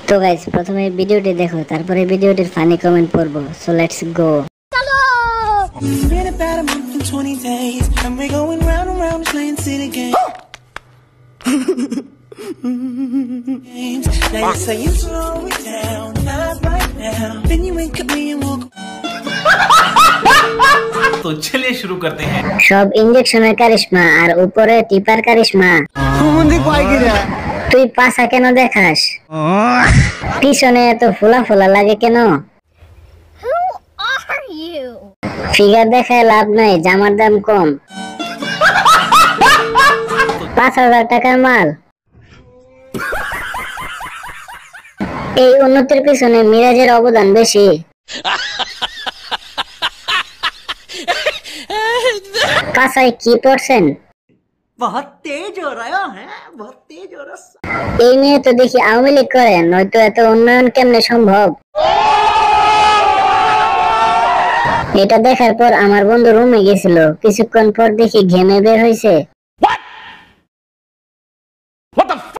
তো গাইস প্রথমে ভিডিওটি দেখো, তারপরে ভিডিওটির ফানি কমেন্ট পড়বো। So let's go. Been about a month and 20 days, and we're going round and round playing city games. Now you're saying slow it down, not right now. Then you wake up me and walk. तो चलिए शुरू करते हैं। সব ইনজেকশনের কারিশমা আর উপরে tipper কারিশমা। তুই পাছা কেন দেখাস? পিছনে এত ফোলা ফোলা লাগে কেন? ফিগার দেখায় লাভ নাই, জামার দাম কম। 5,000 টাকার মাল। এই উন্নতির পিছনে মিরাজের অবদান বেশি। পাছায় কি পড়ছেন? बहुत तेज हो रहा है, बहुत तेज हो रहा। এই মেয়ে তো দেখি আওয়ামী লীগ করে, নয়তো এত উন্নয়ন কেমনে সম্ভব? এটা দেখার পর আমার বন্ধু রুমে গেছিল, কিছুক্ষণ পর দেখি ঘেমে বের হয়েছে।